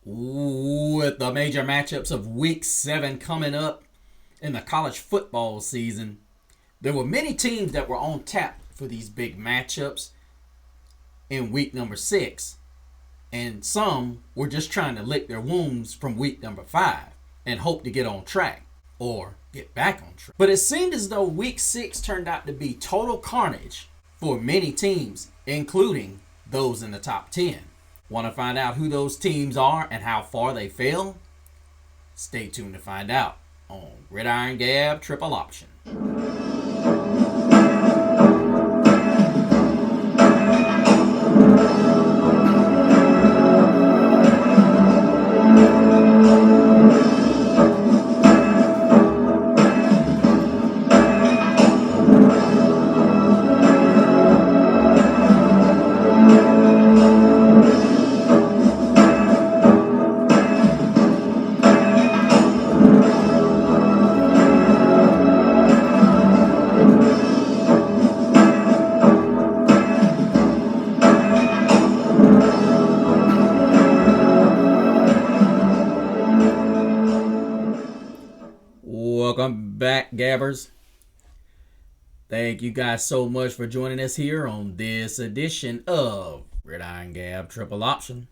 With the major matchups of Week 7 coming up in the college football season, there were many teams that were on tap for these big matchups in week number 6. And some were just trying to lick their wounds from week number 5 and hope to get on track or get back on track. But it seemed as though week 6 turned out to be total carnage for many teams, including those in the top 10. Want to find out who those teams are and how far they fell? Stay tuned to find out on Gridiron Gab Triple Option. Welcome back, Gabbers. Thank you guys so much for joining us here on this edition of Gridiron Gab Triple Option.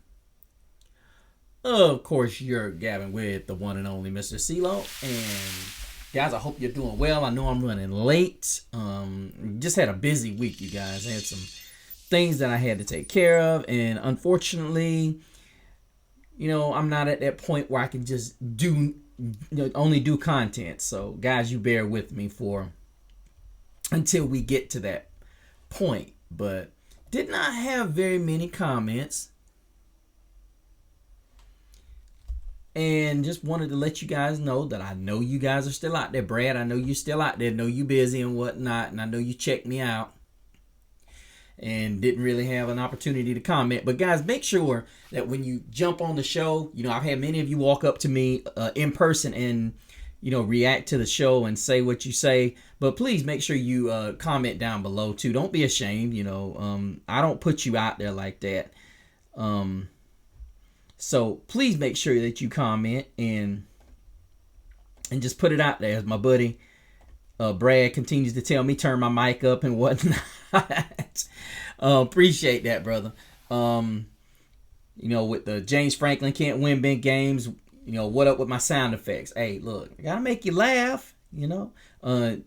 Of course, you're gabbing with the one and only Mr. CeeLo. And guys, I hope you're doing well. I know I'm running late. Just had a busy week, you guys. I had some things that I had to take care of. And unfortunately, I'm not at that point where I can just only do content. So guys, you bear with me until we get to that point. But did not have very many comments, and just wanted to let you guys know that I know you guys are still out there. Brad, I know you're still out there. I know you busy and whatnot, and I know you checked me out and didn't really have an opportunity to comment. But guys, make sure that when you jump on the show, I've had many of you walk up to me in person and, react to the show and say what you say. But please make sure you comment down below too. Don't be ashamed. I don't put you out there like that. So please make sure that you comment and just put it out there. As my buddy Brad continues to tell me, turn my mic up and whatnot. Appreciate that, brother. With the James Franklin can't win big games, what up with my sound effects? Hey, look, I gotta make you laugh, I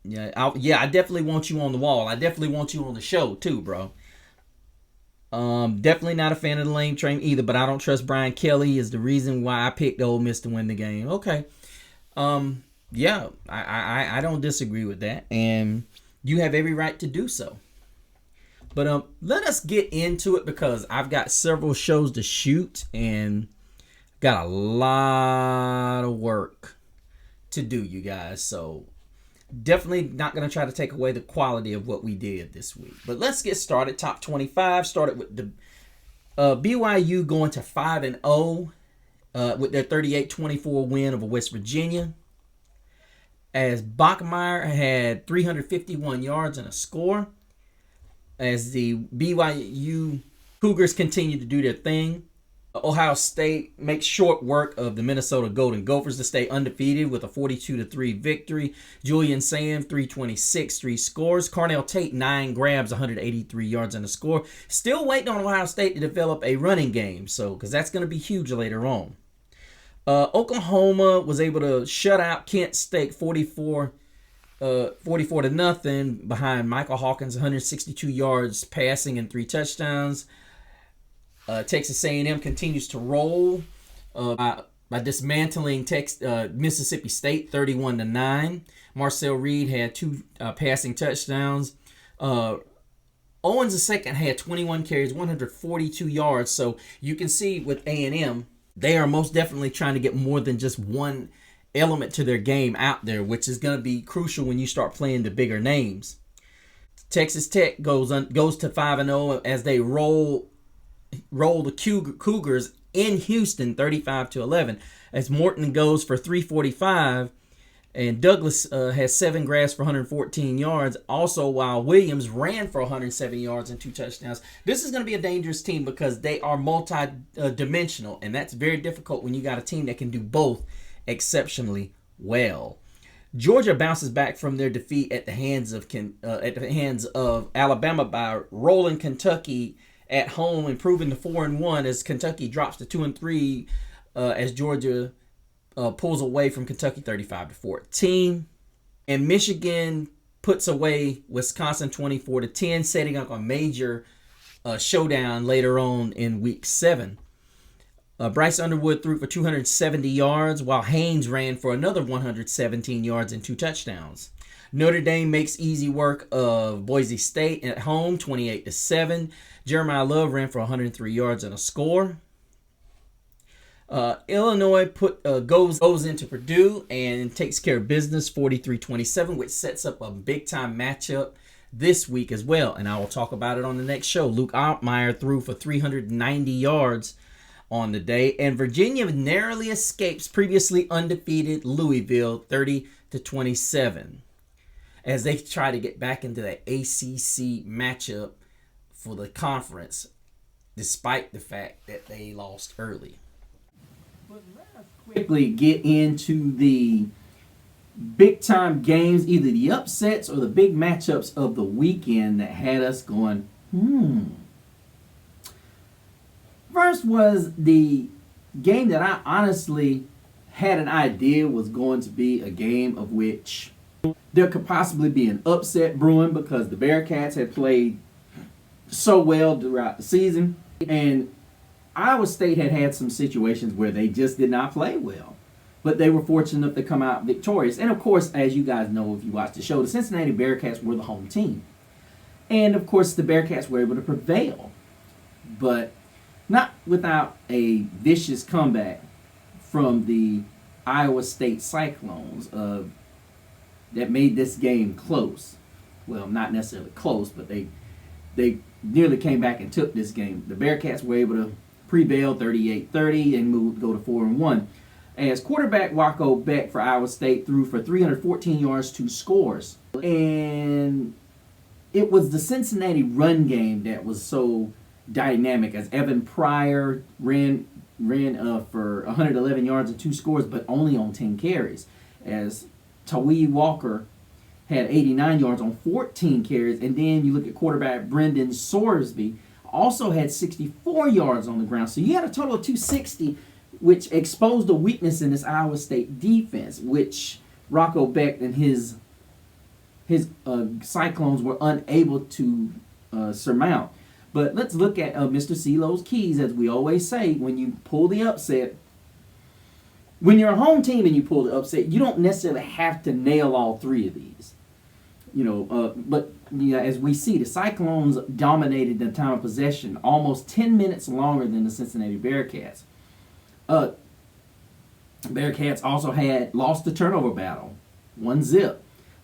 definitely want you on the wall. I definitely want you on the show too, bro. Definitely not a fan of the lame train either, but I don't trust Brian Kelly is the reason why I picked Ole Miss to win the game. Okay. I don't disagree with that, and you have every right to do so. But let us get into it, because I've got several shows to shoot and got a lot of work to do, you guys. So definitely not going to try to take away the quality of what we did this week. But let's get started. Top 25 started with the BYU going to 5-0 with their 38-24 win over West Virginia, as Bachmeier had 351 yards and a score, as the BYU Cougars continue to do their thing. Ohio State makes short work of the Minnesota Golden Gophers to stay undefeated with a 42-3 victory. Julian Sam, 326, 3 scores. Carnell Tate, 9 grabs, 183 yards and a score. Still waiting on Ohio State to develop a running game, because that's going to be huge later on. Oklahoma was able to shut out Kent State 44 to nothing behind Michael Hawkins, 162 yards passing and 3 touchdowns. Texas A&M continues to roll by dismantling Mississippi State 31-9. Marcel Reed had 2 passing touchdowns. Owens II had 21 carries, 142 yards. So you can see with A&M, they are most definitely trying to get more than just one element to their game out there, which is going to be crucial when you start playing the bigger names. Texas Tech goes to 5-0 as they roll the Cougars in Houston 35-11, as Morton goes for 345 And Douglas has 7 grabs for 114 yards. Also, while Williams ran for 170 yards and 2 touchdowns. This is going to be a dangerous team because they are multi-dimensional. And that's very difficult when you got a team that can do both exceptionally well. Georgia bounces back from their defeat at the hands of Alabama by rolling Kentucky at home, improving to 4-1 as Kentucky drops to 2-3 as Georgia pulls away from Kentucky 35-14. And Michigan puts away Wisconsin 24-10, setting up a major showdown later on in week 7. Bryce Underwood threw for 270 yards, while Haynes ran for another 117 yards and 2 touchdowns. Notre Dame makes easy work of Boise State at home, 28-7. Jeremiah Love ran for 103 yards and a score. Illinois goes into Purdue and takes care of business, 43-27, which sets up a big-time matchup this week as well. And I will talk about it on the next show. Luke Altmaier threw for 390 yards on the day. And Virginia narrowly escapes previously undefeated Louisville, 30-27, as they try to get back into that ACC matchup for the conference, despite the fact that they lost early. But let us quickly get into the big-time games, either the upsets or the big matchups of the weekend that had us going, First was the game that I honestly had an idea was going to be a game of which there could possibly be an upset brewing because the Bearcats had played so well throughout the season, and Iowa State had some situations where they just did not play well, but they were fortunate enough to come out victorious. And of course, as you guys know if you watched the show, the Cincinnati Bearcats were the home team, and of course the Bearcats were able to prevail, but not without a vicious comeback from the Iowa State Cyclones that made this game close. Well, not necessarily close, but they nearly came back and took this game. The Bearcats were able to prevail 38-30 and go to 4-1. As quarterback Waco Beck for Iowa State threw for 314 yards, 2 scores. And it was the Cincinnati run game that was so dynamic, as Evan Pryor ran for 111 yards and 2 scores, but only on 10 carries. As Tawee Walker had 89 yards on 14 carries, and then you look at quarterback Brendan Sorsby, also had 64 yards on the ground. So you had a total of 260, which exposed a weakness in this Iowa State defense, which Rocco Beck and his Cyclones were unable to surmount. But let's look at Mr. CeeLo's keys. As we always say, when you pull the upset, when you're a home team and you pull the upset, you don't necessarily have to nail all 3 of these. But as we see, the Cyclones dominated the time of possession almost 10 minutes longer than the Cincinnati Bearcats. Bearcats also had lost the turnover battle, 1-0.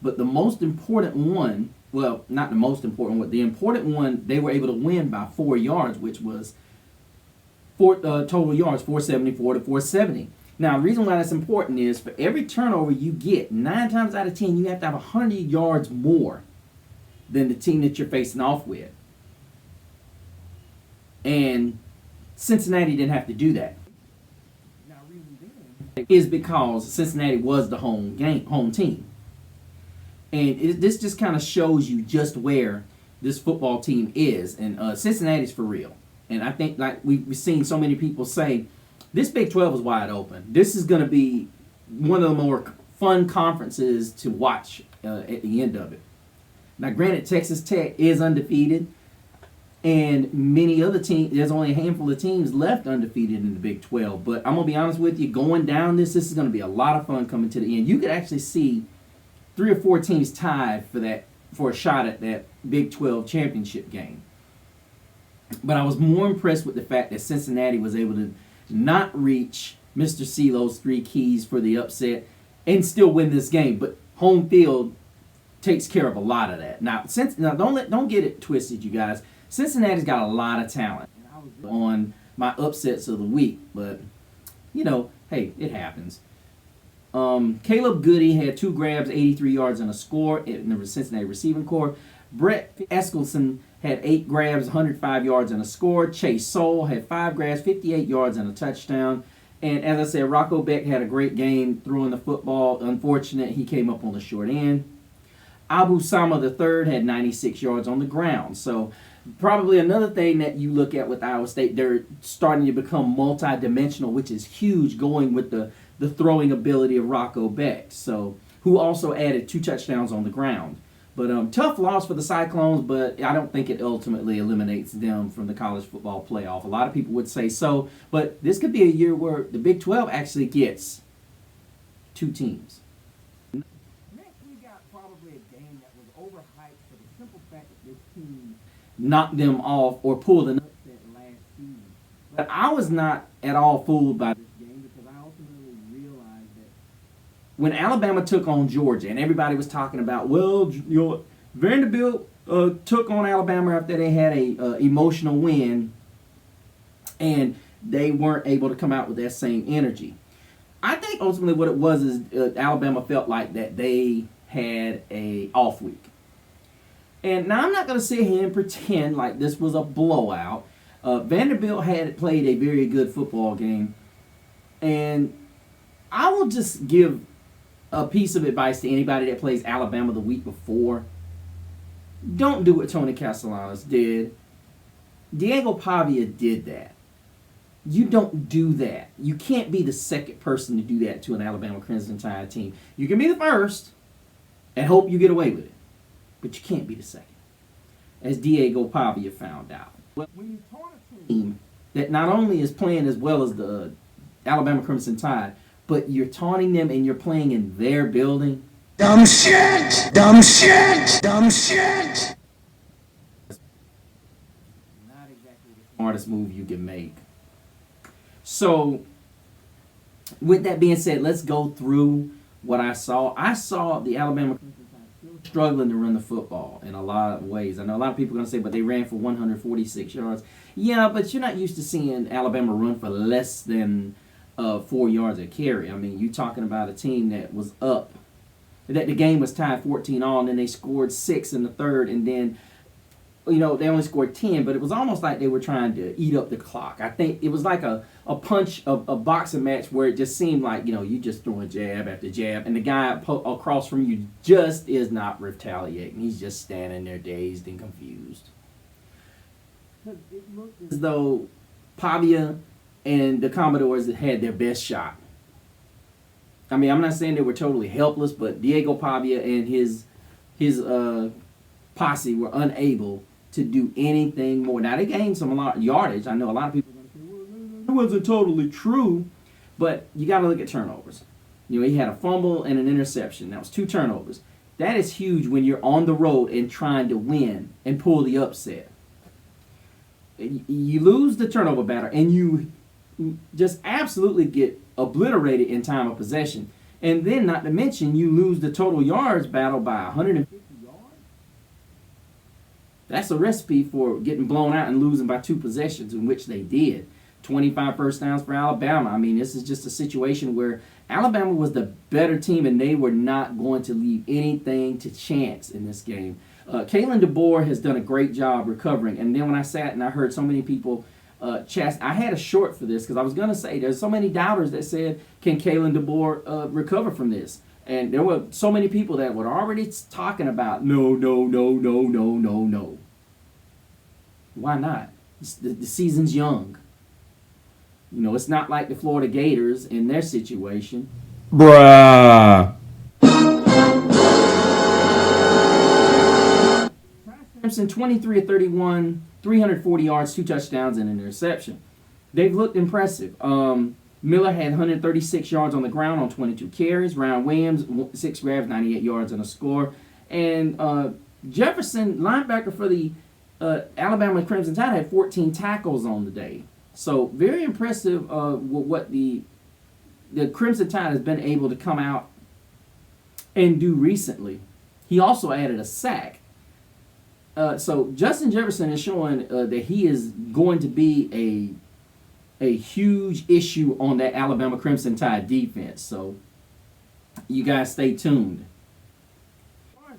But the most important one, well, not the most important one, the important one, they were able to win by 4 yards, which was total yards, 474 to 470. Now, the reason why that's important is for every turnover you get, 9 times out of 10, you have to have 100 yards more than the team that you're facing off with. And Cincinnati didn't have to do that. Now, is because Cincinnati was the home team. And this just kind of shows you just where this football team is. And Cincinnati's for real. And I think, like we've seen so many people say, this Big 12 is wide open. This is going to be one of the more fun conferences to watch at the end of it. Now, granted, Texas Tech is undefeated, and many other teams, there's only a handful of teams left undefeated in the Big 12. But I'm going to be honest with you, going down this is going to be a lot of fun coming to the end. You could actually see 3 or 4 teams tied for a shot at that Big 12 championship game. But I was more impressed with the fact that Cincinnati was able to not reach Mr. CeeLo's 3 keys for the upset and still win this game. But home field takes care of a lot of that. Now don't get it twisted, you guys. Cincinnati's got a lot of talent. I was on my upsets of the week, but hey, it happens. Caleb Goody had 2 grabs, 83 yards, and a score in the Cincinnati receiving corps. Brett Eskelson had 8 grabs, 105 yards, and a score. Chase Soul had 5 grabs, 58 yards, and a touchdown. And as I said, Rocco Beck had a great game throwing the football. Unfortunate, he came up on the short end. Abu Sama III had 96 yards on the ground. So probably another thing that you look at with Iowa State, they're starting to become multi-dimensional, which is huge, going with the throwing ability of Rocco Beck, so who also added 2 touchdowns on the ground. But tough loss for the Cyclones, but I don't think it ultimately eliminates them from the college football playoff. A lot of people would say so, but this could be a year where the Big 12 actually gets 2 teams. Next, we got probably a game that was overhyped for the simple fact that this team knocked them off or pulled an upset last season. But I was not at all fooled by this game because I ultimately realized that when Alabama took on Georgia, and everybody was talking about, well, you know, Vanderbilt took on Alabama after they had a emotional win, and they weren't able to come out with that same energy. I think ultimately what it was is Alabama felt like that they had a off week. And now I'm not going to sit here and pretend like this was a blowout. Vanderbilt had played a very good football game. And I will just give a piece of advice to anybody that plays Alabama the week before. Don't do what Tony Castellanos did. Diego Pavia did that. You don't do that. You can't be the second person to do that to an Alabama Crimson Tide team. You can be the first and hope you get away with it. But you can't be the second, as Diego Pavia found out. When you taunt a team that not only is playing as well as the Alabama Crimson Tide, but you're taunting them and you're playing in their building. Dumb shit! Dumb shit! Dumb shit! Not exactly the smartest move you can make. So, with that being said, let's go through what I saw. I saw the Alabama Crimson Tide still struggling to run the football in a lot of ways. I know a lot of people are going to say, but they ran for 146 yards. Yeah, but you're not used to seeing Alabama run for less than 4 yards a carry. I mean, you're talking about a team that was up. That the game was tied 14-all, and then they scored 6 in the third, and then, you know, they only scored 10, but it was almost like they were trying to eat up the clock. I think it was like a boxing match where it just seemed like, you know, you just throwing jab after jab, and the guy across from you just is not retaliating. He's just standing there dazed and confused. It looked as though Pavia and the Commodores had their best shot. I mean, I'm not saying they were totally helpless, but Diego Pavia and his posse were unable to do anything more. Now, they gained a lot of yardage. I know a lot of people are going to say, well, that wasn't totally true, but you got to look at turnovers. You know, he had a fumble and an interception. That was 2 turnovers. That is huge when you're on the road and trying to win and pull the upset. You lose the turnover battle, and you just absolutely get obliterated in time of possession. And then, not to mention, you lose the total yards battle by 150 yards. That's a recipe for getting blown out and losing by 2 possessions, in which they did. 25 first downs for Alabama. I mean, this is just a situation where Alabama was the better team, and they were not going to leave anything to chance in this game. Kalen DeBoer has done a great job recovering. And then when I sat and I heard so many people I had a short for this because I was going to say there's so many doubters that said, can Kalen DeBoer recover from this? And there were so many people that were already talking about, no. Why not? The season's young. You know, it's not like the Florida Gators in their situation. Bruh. Simpson, 23 of 31, 340 yards, 2 touchdowns, and an interception. They've looked impressive. Miller had 136 yards on the ground on 22 carries. Ryan Williams, 6 grabs, 98 yards, and a score. And Jefferson, linebacker for the Alabama Crimson Tide, had 14 tackles on the day. So very impressive what the Crimson Tide has been able to come out and do recently. He also added a sack. So Justin Jefferson is showing that he is going to be a huge issue on that Alabama Crimson Tide defense. So you guys stay tuned.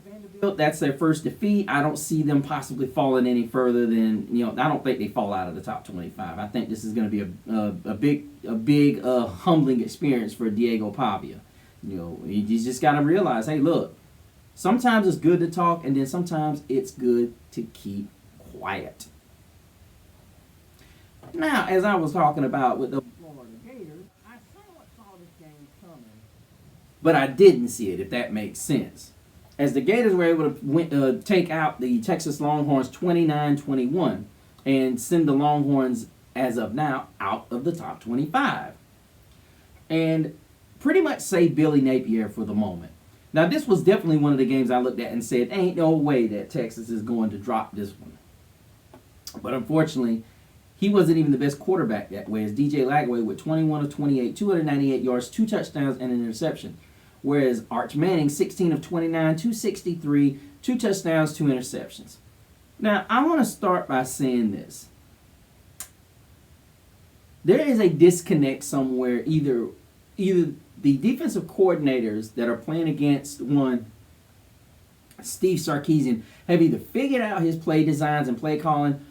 Vanderbilt, that's their first defeat. I don't see them possibly falling any further than, I don't think they fall out of the top 25. I think this is going to be a big humbling experience for Diego Pavia. You just got to realize, hey, look, sometimes it's good to talk, and then sometimes it's good to keep quiet. Now, as I was talking about with the Florida Gators, I somewhat saw this game coming, but I didn't see it, if that makes sense. As the Gators were able to take out the Texas Longhorns 29-21 and send the Longhorns, as of now, out of the top 25. And pretty much save Billy Napier for the moment. Now, this was definitely one of the games I looked at and said, ain't no way that Texas is going to drop this one. But unfortunately, he wasn't even the best quarterback that way, as DJ Lagway with 21 of 28, 298 yards, 2 touchdowns, and an interception. Whereas Arch Manning, 16 of 29, 263, 2 touchdowns, 2 interceptions. Now, I want to start by saying this. There is a disconnect somewhere. Either the defensive coordinators that are playing against Steve Sarkisian have either figured out his play designs and play calling,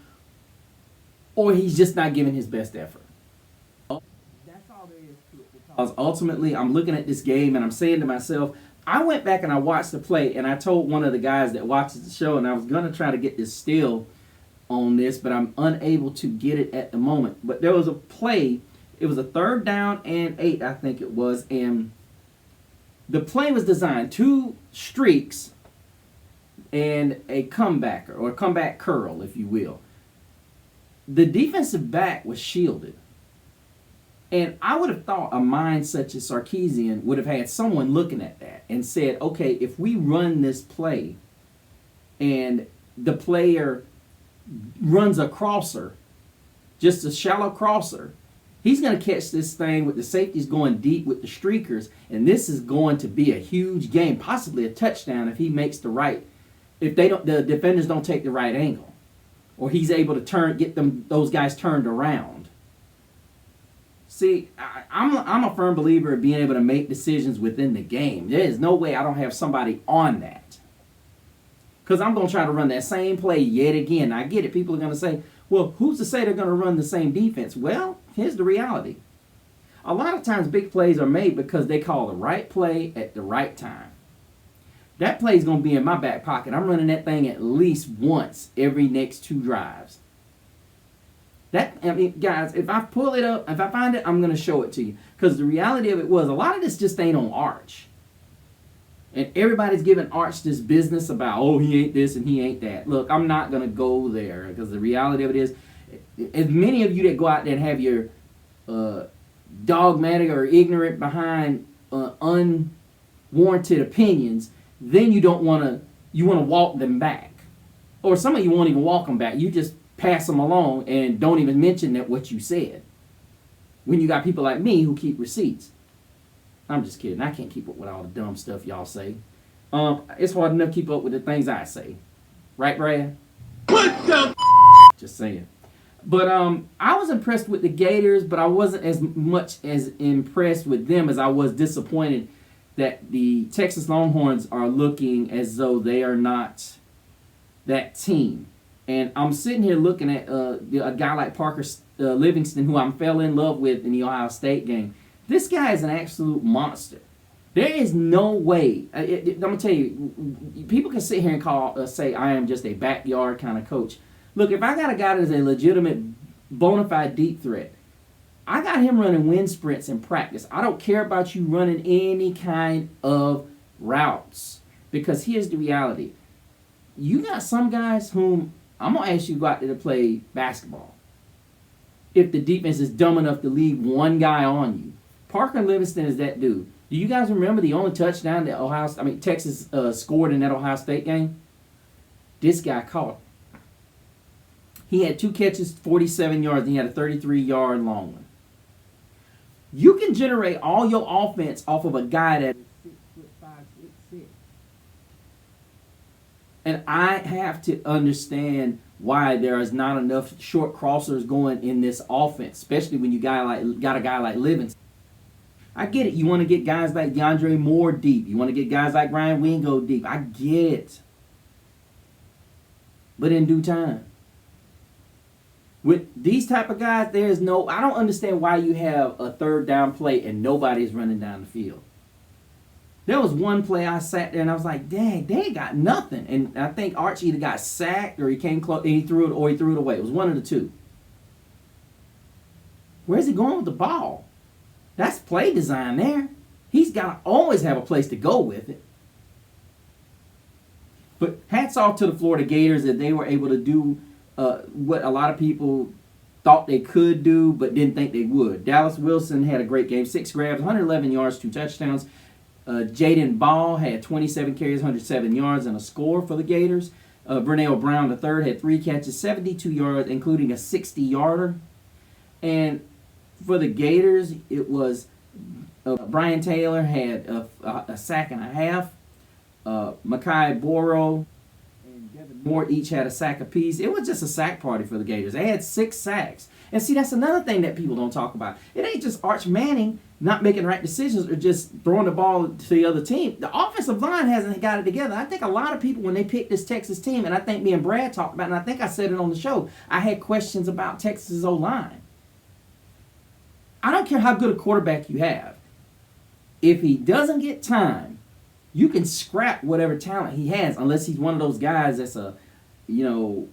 or he's just not giving his best effort. That's all there is to it. Because ultimately, I'm looking at this game and I'm saying to myself, I went back and I watched the play, and I told one of the guys that watches the show, and I was going to try to get this still on this, but I'm unable to get it at the moment. But there was a play. It was a 3rd down and 8, I think it was, and the play was designed 2 streaks and a comebacker, or a comeback curl, if you will. The defensive back was shielded. And I would have thought a mind such as Sarkisian would have had someone looking at that and said, okay, if we run this play and the player runs a crosser, just a shallow crosser, he's going to catch this thing with the safeties going deep with the streakers, and this is going to be a huge game, possibly a touchdown if he makes if the defenders don't take the right angle, or he's able to get those guys turned around. See, I'm a firm believer of being able to make decisions within the game. There is no way I don't have somebody on that, because I'm going to try to run that same play yet again. I get it. People are going to say, well, who's to say they're going to run the same defense? Well, here's the reality. A lot of times big plays are made because they call the right play at the right time. That play is going to be in my back pocket. I'm running that thing at least once every next 2 drives. Guys, if I pull it up, if I find it, I'm going to show it to you. Because the reality of it was, a lot of this just ain't on Arch. And everybody's giving Arch this business about, oh, he ain't this and he ain't that. Look, I'm not going to go there, because the reality of it is, as many of you that go out there and have your dogmatic or ignorant behind unwarranted opinions, then you want to walk them back. Or some of you won't even walk them back. You just pass them along and don't even mention that what you said. When you got people like me who keep receipts. I'm just kidding. I can't keep up with all the dumb stuff y'all say. It's hard enough to keep up with the things I say. Right, Brad? What the Just saying. But I was impressed with the Gators, but I wasn't as much as impressed with them as I was disappointed that the Texas Longhorns are looking as though they are not that team. And I'm sitting here looking at a guy like Parker Livingston, who I fell in love with in the Ohio State game. This guy is an absolute monster. There is no way. I'm going to tell you, people can sit here and say I am just a backyard kind of coach. Look, if I got a guy that is a legitimate, bona fide deep threat, I got him running wind sprints in practice. I don't care about you running any kind of routes, because here's the reality. You got some guys whom I'm going to ask you to go out there to play basketball if the defense is dumb enough to leave one guy on you. Parker Livingston is that dude. Do you guys remember the only touchdown that Texas scored in that Ohio State game? This guy caught it. He had 2 catches, 47 yards, and he had a 33-yard long one. You can generate all your offense off of a guy that is 6'5", 6'6". And I have to understand why there is not enough short crossers going in this offense, especially when you got a guy like Livingston. I get it. You want to get guys like DeAndre Moore deep. You want to get guys like Ryan Wingo deep. I get it. But in due time. With these type of guys, I don't understand why you have a third down play and nobody's running down the field. There was one play I sat there and I was like, dang, they ain't got nothing. And I think Archie either got sacked or he came close and he threw it away. It was one of the two. Where's he going with the ball? That's play design there. He's got to always have a place to go with it. But hats off to the Florida Gators that they were able to do what a lot of people thought they could do but didn't think they would. Dallas Wilson had a great game. 6 grabs, 111 yards, 2 touchdowns. Jaden Ball had 27 carries, 107 yards, and a score for the Gators. Vernell Brown III had 3 catches, 72 yards, including a 60-yarder. And for the Gators, it was Brian Taylor had a sack and a half. Makai Boro and Devin Moore each had a sack apiece. It was just a sack party for the Gators. They had 6 sacks. And see, that's another thing that people don't talk about. It ain't just Arch Manning not making the right decisions or just throwing the ball to the other team. The offensive line hasn't got it together. I think a lot of people, when they picked this Texas team, and I think me and Brad talked about it, and I think I said it on the show, I had questions about Texas' O-line. I don't care how good a quarterback you have. If he doesn't get time, you can scrap whatever talent he has, unless he's one of those guys that's Aaron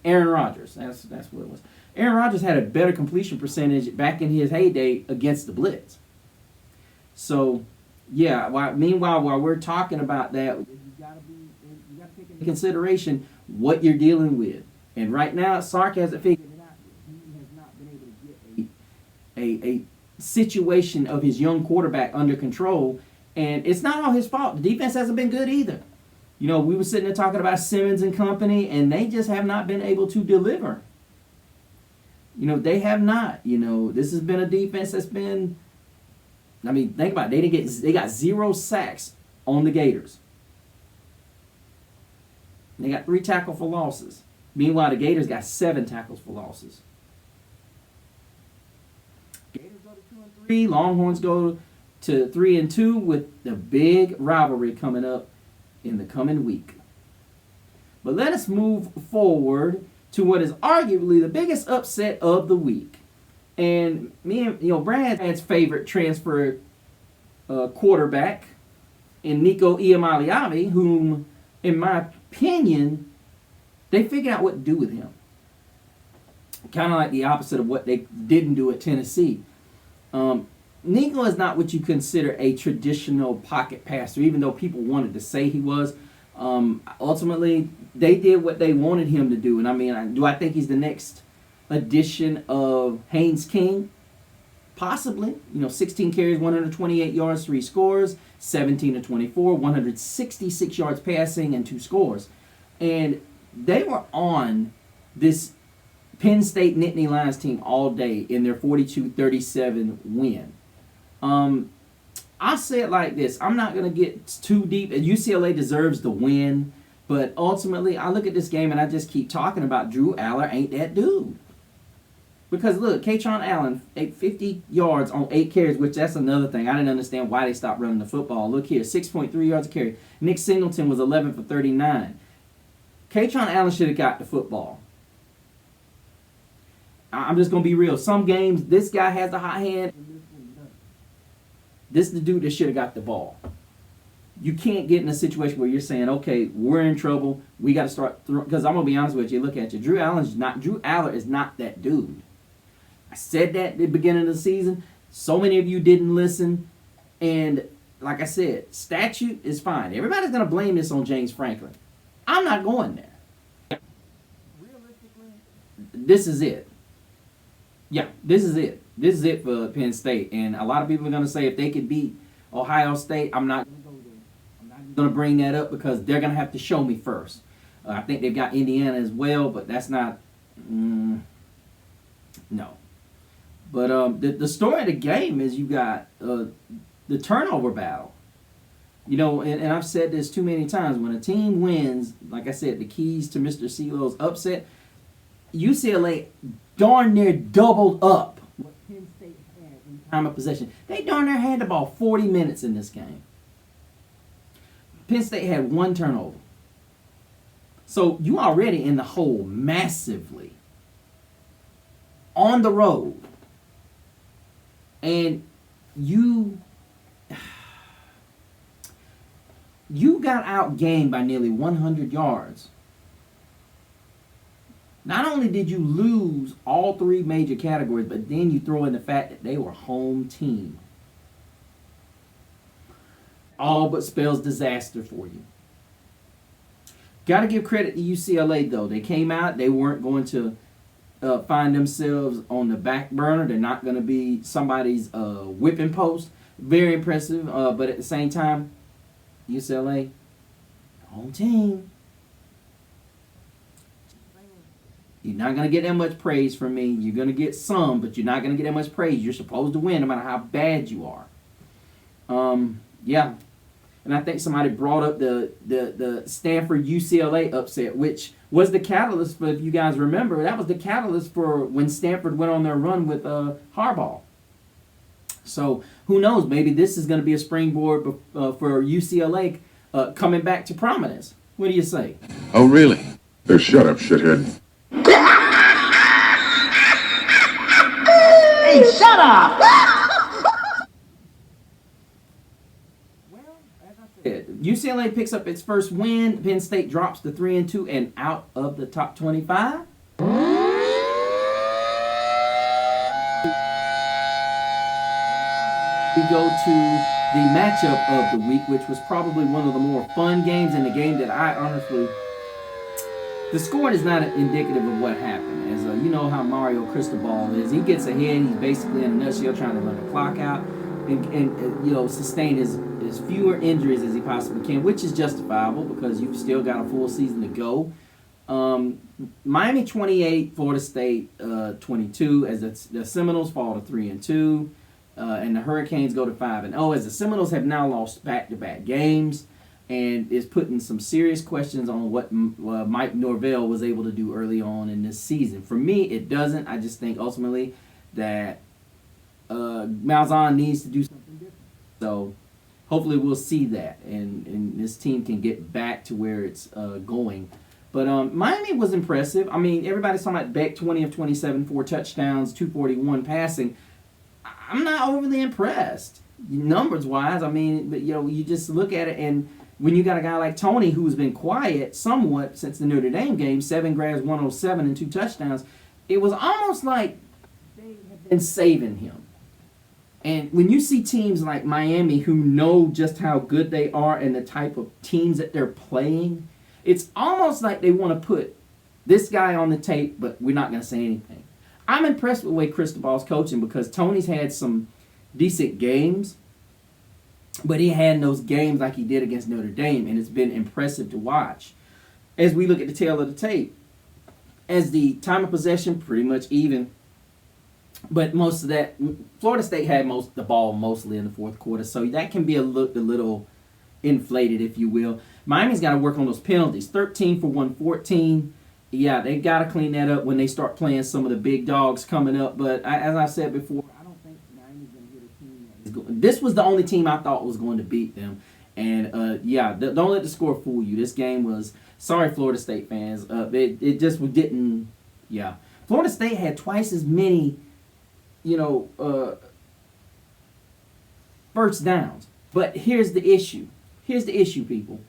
Rodgers. That's what it was. Aaron Rodgers had a better completion percentage back in his heyday against the blitz. So, yeah. Meanwhile, while we're talking about that, you got to take into consideration what you're dealing with. And right now, Sark hasn't figured it out. He has not been able to get a situation of his young quarterback under control. And it's not all his fault. The defense hasn't been good either. We were sitting there talking about Simmons and company, and they just have not been able to deliver. They have not. This has been a defense that's been, think about it. They got 0 sacks on the Gators. They got 3 tackles for losses. Meanwhile, the Gators got 7 tackles for losses. Gators go to 2-3. Longhorns go to 3-2 with the big rivalry coming up in the coming week. But let us move forward to what is arguably the biggest upset of the week. And Brad's favorite transfer quarterback in Nico Iamaleava, whom, in my opinion, they figured out what to do with him. Kind of like the opposite of what they didn't do at Tennessee. Nico is not what you consider a traditional pocket passer, even though people wanted to say he was. Ultimately, they did what they wanted him to do. And do I think he's the next edition of Haynes King? Possibly. 16 carries, 128 yards, 3 scores, 17 of 24, 166 yards passing, and 2 scores. And they were on this Penn State Nittany Lions team all day in their 42-37 win. I'll say it like this. I'm not going to get too deep. UCLA deserves the win. But ultimately, I look at this game and I just keep talking about Drew Aller ain't that dude. Because look, Katron Allen, 50 yards on 8 carries, which that's another thing. I didn't understand why they stopped running the football. Look here, 6.3 yards a carry. Nick Singleton was 11 for 39. Katron Allen should have got the football. I'm just going to be real. Some games, this guy has the hot hand. This is the dude that should have got the ball. You can't get in a situation where you're saying, okay, we're in trouble. We got to start throwing. Because I'm going to be honest with you. Look at you. Drew Aller is not that dude. I said that at the beginning of the season. So many of you didn't listen. And like I said, statute is fine. Everybody's going to blame this on James Franklin. I'm not going there. Realistically, this is it. Yeah, this is it. This is it for Penn State. And a lot of people are going to say if they could beat Ohio State, I'm not going to go there. I'm not going to bring that up because they're going to have to show me first. I think they've got Indiana as well, but that's not... no. But the story of the game is you got the turnover battle. And I've said this too many times. When a team wins, like I said, the keys to Mr. CeeLo's upset, UCLA darn near doubled up what Penn State had time of possession. They darn near had the ball 40 minutes in this game. Penn State had 1 turnover. So you already in the hole massively on the road. And you got outgained by nearly 100 yards. Not only did you lose all 3 major categories, but then you throw in the fact that they were home team. All but spells disaster for you. Got to give credit to UCLA, though. They came out. They weren't going to find themselves on the back burner. They're not going to be somebody's whipping post. Very impressive. But at the same time, UCLA, home team. You're not going to get that much praise from me. You're going to get some, but you're not going to get that much praise. You're supposed to win no matter how bad you are. Yeah. And I think somebody brought up the Stanford-UCLA upset, which was the catalyst for, if you guys remember, that was the catalyst for when Stanford went on their run with Harbaugh. So who knows? Maybe this is going to be a springboard for UCLA coming back to prominence. What do you say? Oh, really? Oh, shut up, shithead. Hey, shut up! UCLA picks up its first win. Penn State drops to 3-2 and out of the top 25. We go to the matchup of the week, which was probably one of the more fun games in the game that I honestly... The score is not indicative of what happened. As you know how Mario Cristobal is. He gets ahead. He's basically in a nutshell trying to run the clock out and sustain his fewer injuries as he possibly can, which is justifiable because you've still got a full season to go. Miami 28, Florida State 22, as the Seminoles fall to 3-2, and the Hurricanes go to 5-0. As the Seminoles have now lost back-to-back games, and is putting some serious questions on what Mike Norvell was able to do early on in this season. For me, it doesn't. I just think ultimately that Malzahn needs to do something different. So hopefully we'll see that, and this team can get back to where it's going. But Miami was impressive. I mean, everybody's talking about Beck, 20 of 27, 4 touchdowns, 241 passing. I'm not overly impressed numbers-wise. I mean, but you just look at it, and when you got a guy like Tony who's been quiet somewhat since the Notre Dame game, 7 grabs, 107, and 2 touchdowns, it was almost like they have been saving him. And when you see teams like Miami who know just how good they are and the type of teams that they're playing, it's almost like they want to put this guy on the tape, but we're not going to say anything. I'm impressed with the way Cristobal's coaching because Tony's had some decent games, but he had those games like he did against Notre Dame, and it's been impressive to watch. As we look at the tail of the tape, as the time of possession, pretty much even. But most of that, Florida State had the ball mostly in the fourth quarter, so that can be a little inflated, if you will. Miami's got to work on those penalties. 13 for 114. Yeah, they got to clean that up when they start playing some of the big dogs coming up. But as I said before, I don't think Miami's going to get a team that is going. This was the only team I thought was going to beat them. And, don't let the score fool you. This game was, sorry, Florida State fans. It just didn't, Florida State had twice as many, first downs. But here's the issue. Here's the issue, people.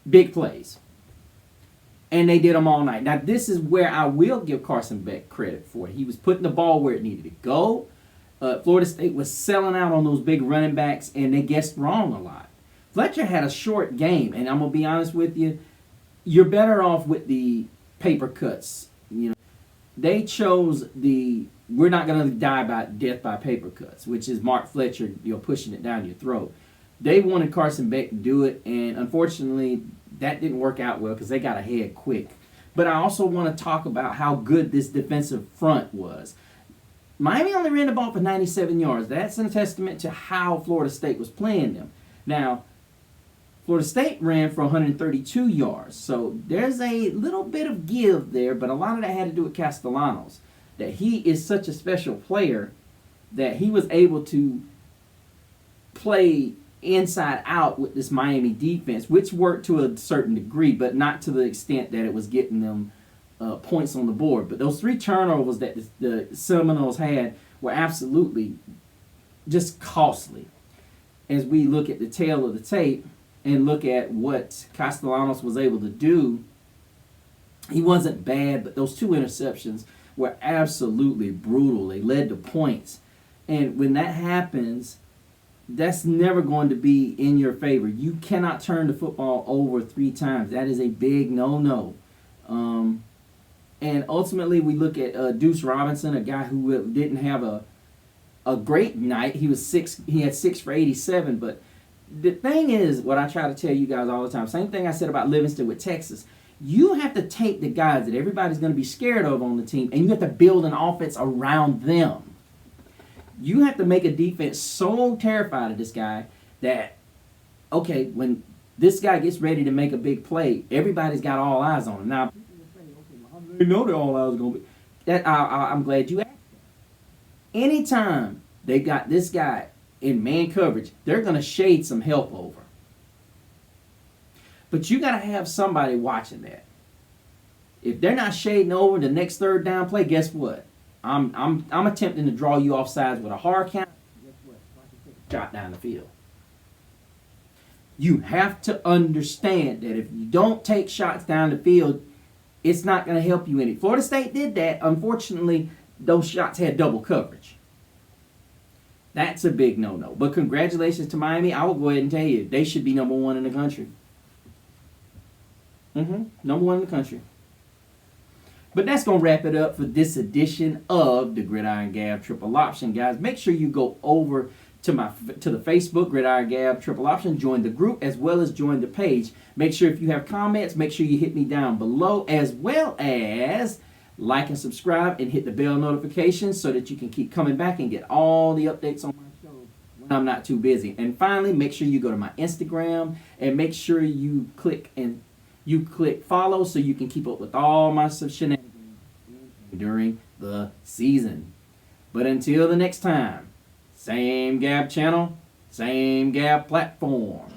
Big plays. And they did them all night. Now, this is where I will give Carson Beck credit for it. He was putting the ball where it needed to go. Florida State was selling out on those big running backs, and they guessed wrong a lot. Fletcher had a short game, and I'm going to be honest with you, you're better off with the paper cuts. They chose we're not going to die by death by paper cuts, which is Mark Fletcher, pushing it down your throat. They wanted Carson Beck to do it, and unfortunately, that didn't work out well because they got ahead quick. But I also want to talk about how good this defensive front was. Miami only ran the ball for 97 yards. That's a testament to how Florida State was playing them. Now, Florida State ran for 132 yards, so there's a little bit of give there, but a lot of that had to do with Castellanos. that he is such a special player that he was able to play inside out with this Miami defense, which worked to a certain degree, but not to the extent that it was getting them points on the board. But those 3 turnovers that the Seminoles had were absolutely just costly. As we look at the tail of the tape and look at what Castellanos was able to do, he wasn't bad, but those 2 interceptions were absolutely brutal. They led to points. And when that happens, that's never going to be in your favor. You cannot turn the football over 3 times. That is a big no-no. And ultimately, we look at Deuce Robinson, a guy who didn't have a great night. He had 6 for 87. But the thing is, what I try to tell you guys all the time, same thing I said about Livingston with Texas. You have to take the guys that everybody's going to be scared of on the team, and you have to build an offense around them. You have to make a defense so terrified of this guy that, okay, when this guy gets ready to make a big play, everybody's got all eyes on him. Now, they know that all eyes are going to be. That I'm glad you asked. Anytime they got this guy in man coverage, they're going to shade some help over. But you got to have somebody watching that. If they're not shading over the next 3rd down play, guess what? I'm attempting to draw you off sides with a hard count. Guess what? Shot down the field. You have to understand that if you don't take shots down the field, it's not going to help you any. Florida State did that. Unfortunately, those shots had double coverage. That's a big no-no. But congratulations to Miami. I will go ahead and tell you, they should be number 1 in the country. Number 1 in the country. But that's going to wrap it up for this edition of the Gridiron Gab Triple Option, guys. Make sure you go over to the Facebook, Gridiron Gab Triple Option. Join the group as well as join the page. Make sure if you have comments, make sure you hit me down below, as well as like and subscribe and hit the bell notification so that you can keep coming back and get all the updates on my show when I'm not too busy. And finally, make sure you go to my Instagram and make sure you click follow so you can keep up with all my shenanigans during the season. But until the next time, same Gab channel, same Gab platform.